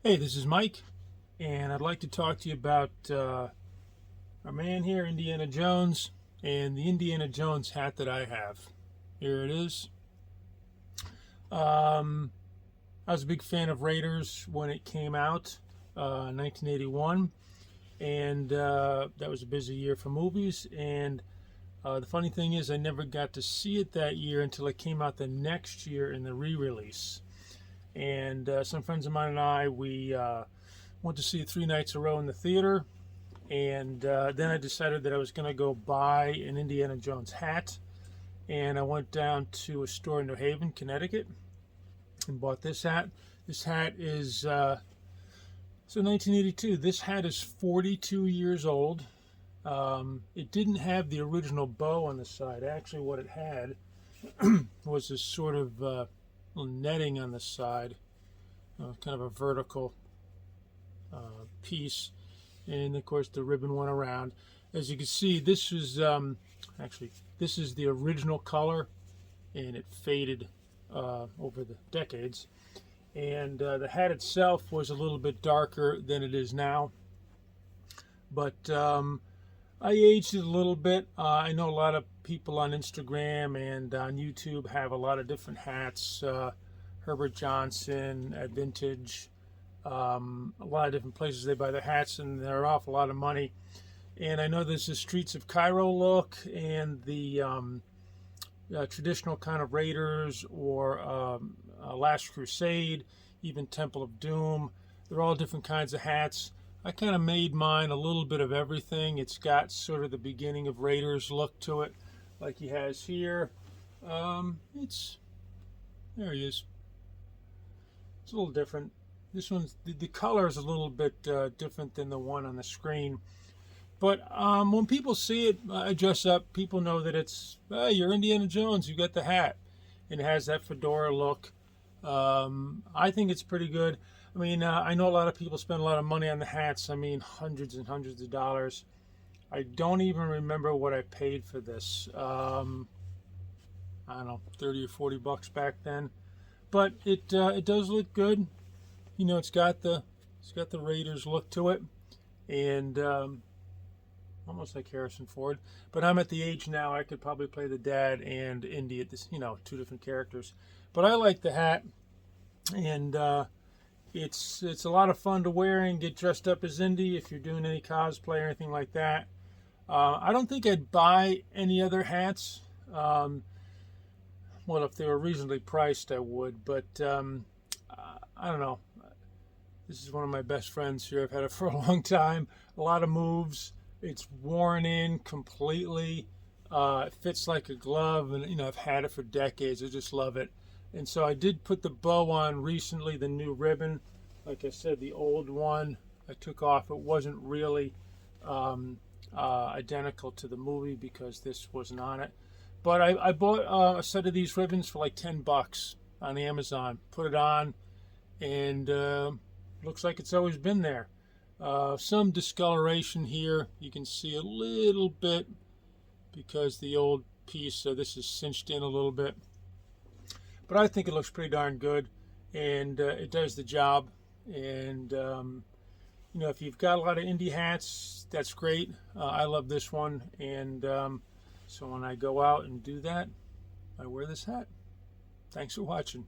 Hey, this is Mike, and I'd like to talk to you about our man here, Indiana Jones, and the Indiana Jones hat that I have. Here it is. I was a big fan of Raiders when it came out, 1981, and that was a busy year for movies. And the funny thing is, I never got to see it that year until it came out the next year in the re-release. And some friends of mine and I, we went to see it 3 nights in a row in the theater, and then I decided that I was going to go buy an Indiana Jones hat, and I went down to a store in New Haven, Connecticut, and bought this hat. This hat is 1982. This hat is 42 years old. It didn't have the original bow on the side. Actually, what it had was this sort of little netting on the side, kind of a vertical piece, and of course the ribbon went around. As you can see, this is this is the original color, and it faded over the decades. And the hat itself was a little bit darker than it is now, but I aged it a little bit. I know a lot of people on Instagram and on YouTube have a lot of different hats. Herbert Johnson at Vintage, a lot of different places they buy their hats, and they're off a lot of money. And I know there's the Streets of Cairo look, and the traditional kind of Raiders, or Last Crusade, even Temple of Doom. They're all different kinds of hats. I kind of made mine a little bit of everything. It's got sort of the beginning of Raiders look to it, like he has here. There he is. It's a little different. This one's the color is a little bit different than the one on the screen. But when people see it, I dress up. People know that it's, hey, you're Indiana Jones. You got the hat, and it has that fedora look. I think it's pretty good. I mean, I know a lot of people spend a lot of money on the hats. I mean, hundreds and hundreds of dollars. I don't even remember what I paid for this. I don't know, 30 or 40 bucks back then. But it does look good. You know, it's got the Raiders look to it, and almost like Harrison Ford. But I'm at the age now I could probably play the dad and Indy at this, two different characters. But I like the hat, and it's a lot of fun to wear and get dressed up as Indy if you're doing any cosplay or anything like that. I don't think I'd buy any other hats. Well, if they were reasonably priced, I would. But I don't know. This is one of my best friends here. I've had it for a long time. A lot of moves. It's worn in completely. It fits like a glove, and I've had it for decades. I just love it. And so I did put the bow on recently, the new ribbon. Like I said, the old one I took off. It wasn't really identical to the movie because this wasn't on it. But I bought a set of these ribbons for like 10 bucks on Amazon. Put it on, and looks like it's always been there. Some discoloration here. You can see a little bit because the old piece, this is cinched in a little bit. But I think it looks pretty darn good, and it does the job. And if you've got a lot of indie hats, that's great. I love this one, and so when I go out and do that, I wear this hat. Thanks for watching.